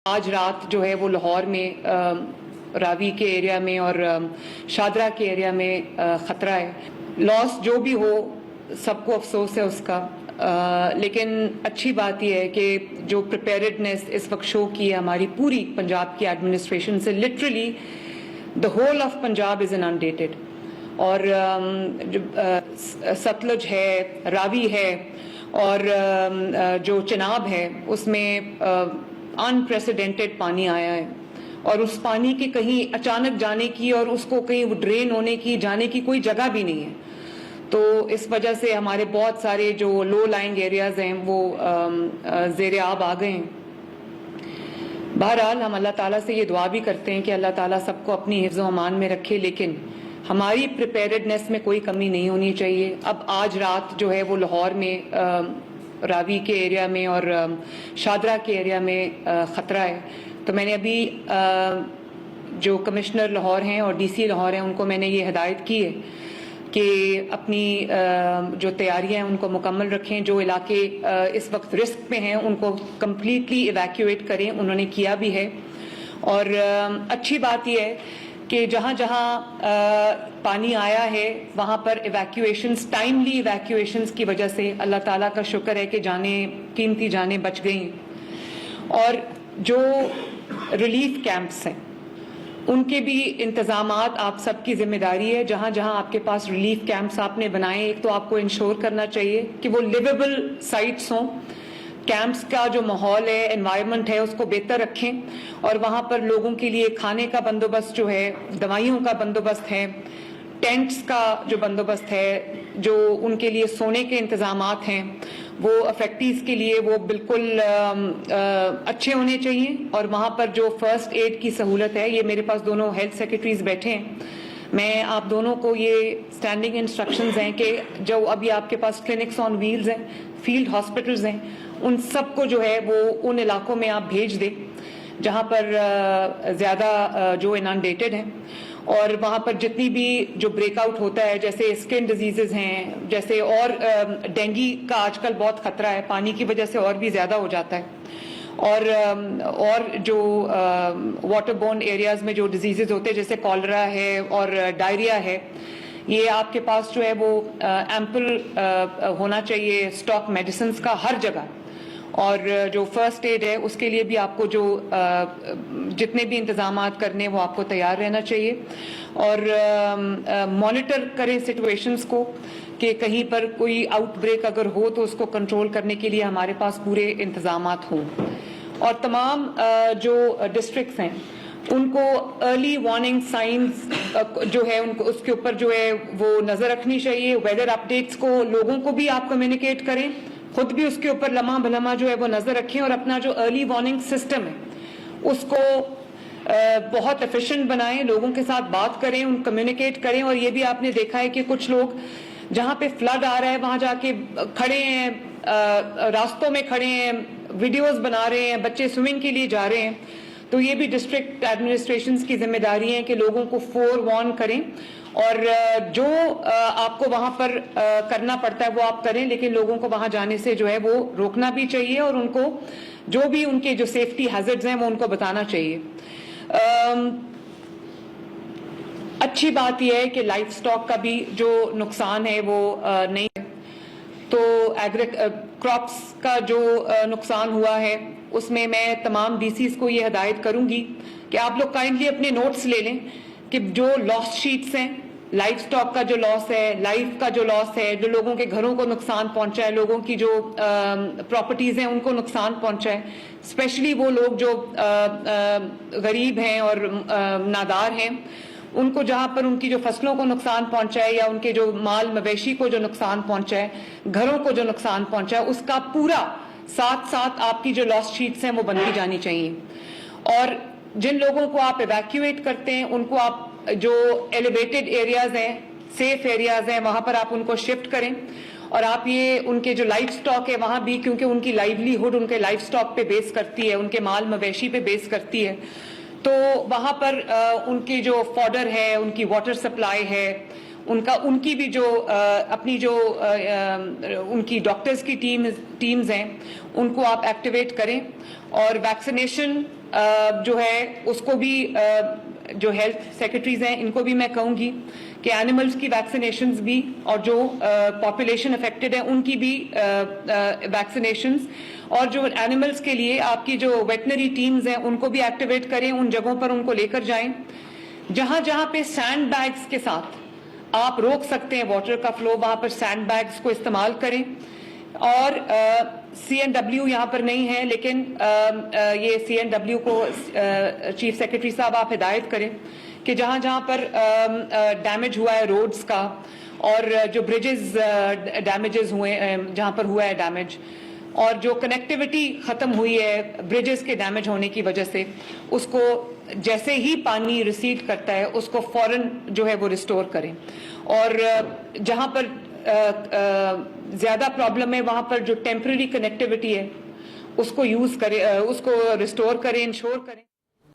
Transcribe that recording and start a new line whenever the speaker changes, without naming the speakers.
آج رات جو ہے وہ لاہور میں راوی کے ایریا میں اور شادرہ کے ایریا میں خطرہ ہے. لاس جو بھی ہو سب کو افسوس ہے اس کا، لیکن اچھی بات یہ ہے کہ جو پریپیئرڈنیس اس وقت شو کی ہے ہماری پوری پنجاب کی ایڈمنسٹریشن سے، literally the whole of Punjab is indebted. اور ستلج ہے، راوی ہے اور جو چناب ہے اس میں انپریسیڈنٹڈ پانی آیا ہے، اور اس پانی کے کہیں اچانک جانے کی اور اس کو کہیں ڈرین ہونے کی جانے کی کوئی جگہ بھی نہیں ہے. تو اس وجہ سے ہمارے بہت سارے جو لو لائنگ ایریاز ہیں وہ زیر آب آ گئے ہیں. بہرحال ہم اللہ تعالیٰ سے یہ دعا بھی کرتے ہیں کہ اللہ تعالیٰ سب کو اپنی حفظ و امان میں رکھے، لیکن ہماری پریپیئرڈنیس میں کوئی کمی نہیں ہونی چاہیے. اب آج رات جو ہے وہ لاہور میں راوی کے ایریا میں اور شادرہ کے ایریا میں خطرہ ہے. تو میں نے ابھی جو کمشنر لاہور ہیں اور ڈی سی لاہور ہیں ان کو میں نے یہ ہدایت کی ہے کہ اپنی جو تیاریاں ہیں ان کو مکمل رکھیں. جو علاقے اس وقت رسک میں ہیں ان کو کمپلیٹلی ایویکیویٹ کریں. انہوں نے کیا بھی ہے. اور اچھی بات یہ ہے کہ جہاں جہاں پانی آیا ہے وہاں پر ایویکیویشنز، ٹائملی ایویکیویشنز کی وجہ سے اللہ تعالیٰ کا شکر ہے کہ قیمتی جانیں بچ گئیں. اور جو ریلیف کیمپس ہیں ان کے بھی انتظامات آپ سب کی ذمہ داری ہے. جہاں جہاں آپ کے پاس ریلیف کیمپس آپ نے بنائے، ایک تو آپ کو انشور کرنا چاہیے کہ وہ لیویبل سائٹس ہوں. کیمپس کا جو ماحول ہے، انوائرمنٹ ہے، اس کو بہتر رکھیں، اور وہاں پر لوگوں کے لیے کھانے کا بندوبست جو ہے، دوائیوں کا بندوبست ہے، ٹینٹس کا جو بندوبست ہے، جو ان کے لیے سونے کے انتظامات ہیں وہ افیکٹیز کے لیے وہ بالکل اچھے ہونے چاہیے. اور وہاں پر جو فرسٹ ایڈ کی سہولت ہے، یہ میرے پاس دونوں ہیلتھ سیکرٹریز بیٹھے ہیں، میں آپ دونوں کو یہ اسٹینڈنگ انسٹرکشنز ہیں کہ جو ابھی آپ کے پاس کلینکس آن ویلز ہیں، فیلڈ ہاسپٹلز ہیں، ان سب کو جو ہے وہ ان علاقوں میں آپ بھیج دیں جہاں پر زیادہ جو انانڈیٹڈ ہیں. اور وہاں پر جتنی بھی جو بریک آؤٹ ہوتا ہے، جیسے اسکن ڈیزیزز ہیں، جیسے اور ڈینگی کا آج کل بہت خطرہ ہے، پانی کی وجہ سے اور بھی زیادہ ہو جاتا ہے. اور جو واٹر بورن ایریاز میں جو ڈیزیزز ہوتے ہیں جیسے کالرا ہے اور ڈائریا ہے، یہ آپ کے پاس جو ہے وہ ایمپل ہونا چاہیے اسٹاک میڈیسنز کا ہر جگہ. اور جو فرسٹ ایڈ ہے اس کے لیے بھی آپ کو جو جتنے بھی انتظامات کرنے وہ آپ کو تیار رہنا چاہیے. اور مانیٹر کریں سچویشنز کو کہ کہیں پر کوئی آؤٹ بریک اگر ہو تو اس کو کنٹرول کرنے کے لیے ہمارے پاس پورے انتظامات ہوں. اور تمام جو ڈسٹرکٹس ہیں ان کو ارلی وارننگ سائنز جو ہے ان کو اس کے اوپر جو ہے وہ نظر رکھنی چاہیے. ویدر اپڈیٹس کو لوگوں کو بھی آپ کمیونیکیٹ کریں، خود بھی اس کے اوپر لمحہ بلمحہ جو ہے وہ نظر رکھیں، اور اپنا جو ارلی وارننگ سسٹم ہے اس کو بہت ایفیشینٹ بنائیں. لوگوں کے ساتھ بات کریں، ان کمیونیکیٹ کریں. اور یہ بھی آپ نے دیکھا ہے کہ کچھ لوگ جہاں پہ فلڈ آ رہا ہے وہاں جا کے کھڑے ہیں، راستوں میں کھڑے ہیں، ویڈیوز بنا رہے ہیں، بچے سوئمنگ کے لیے جا رہے ہیں. تو یہ بھی ڈسٹرکٹ ایڈمنسٹریشنز کی ذمہ داری ہے کہ لوگوں کو فور وارن کریں، اور جو آپ کو وہاں پر کرنا پڑتا ہے وہ آپ کریں، لیکن لوگوں کو وہاں جانے سے جو ہے وہ روکنا بھی چاہیے، اور ان کو جو بھی ان کے جو سیفٹی ہیزرڈز ہیں وہ ان کو بتانا چاہیے. اچھی بات یہ ہے کہ لائف سٹاک کا بھی جو نقصان ہے وہ نہیں ہے. تو کراپس کا جو نقصان ہوا ہے اس میں تمام ڈی سیز کو یہ ہدایت کروں گی کہ آپ لوگ کائنڈلی اپنے نوٹس لے لیں کہ جو لاس شیٹس ہیں، لائف سٹاک کا جو لاس ہے، لائف کا جو لاس ہے، جو لوگوں کے گھروں کو نقصان پہنچا ہے، لوگوں کی جو پراپرٹیز ہیں ان کو نقصان پہنچا ہے، اسپیشلی وہ لوگ جو غریب ہیں اور نادار ہیں، ان کو جہاں پر ان کی جو فصلوں کو نقصان پہنچا ہے یا ان کے جو مال مویشی کو جو نقصان پہنچا ہے، گھروں کو جو نقصان پہنچا ہے، اس کا پورا ساتھ ساتھ آپ کی جو لاس شیٹس ہیں وہ بنتی جانی چاہیے. اور جن لوگوں کو آپ ایویکیویٹ کرتے ہیں ان کو آپ جو ایلیویٹڈ ایریاز ہیں، سیف ایریاز ہیں، وہاں پر آپ ان کو شفٹ کریں. اور آپ یہ ان کے جو لائف سٹاک ہے وہاں بھی، کیونکہ ان کی لائیولی ہوڈ ان کے لائف سٹاک پہ بیس کرتی ہے، ان کے مال مویشی پہ بیس کرتی ہے، تو وہاں پر ان کی جو فوڈر ہے، ان کی واٹر سپلائی ہے، ان کی بھی جو اپنی جو ان کی ڈاکٹرز کی ٹیمز ہیں ان کو آپ ایکٹیویٹ کریں. اور ویکسینیشن جو ہے اس کو بھی جو ہیلتھ سیکرٹریز ہیں ان کو بھی میں کہوں گی کہ اینیملز کی ویکسینیشنز بھی اور جو پاپولیشن افیکٹڈ ہے ان کی بھی ویکسینیشنز، اور جو اینیملز کے لیے آپ کی جو ویٹنری ٹیمز ہیں ان کو بھی ایکٹیویٹ کریں، ان جگہوں پر ان کو لے کر جائیں جہاں جہاں پہ سینڈ بیگز کے ساتھ آپ روک سکتے ہیں واٹر کا فلو، وہاں پر سینڈ بیگز کو استعمال کریں. اور CNW یہاں پر نہیں ہے لیکن یہ CNW کو چیف سیکرٹری صاحب آپ ہدایت کریں کہ جہاں جہاں پر ڈیمیج ہوا ہے روڈز کا اور جو بریجز ڈیمیجز ہوئے جہاں پر ہوا ہے ڈیمیج اور جو کنیکٹیوٹی ختم ہوئی ہے بریجز کے ڈیمیج ہونے کی وجہ سے، اس کو جیسے ہی پانی ریسیڈ کرتا ہے اس کو فوراً جو ہے وہ ریسٹور کریں. اور جہاں پر زیادہ پرابلم ہے وہاں پر جو ٹیمپرری کنیکٹیوٹی ہے اس کو یوز کریں، اس کو ریسٹور کریں، انشور کریں.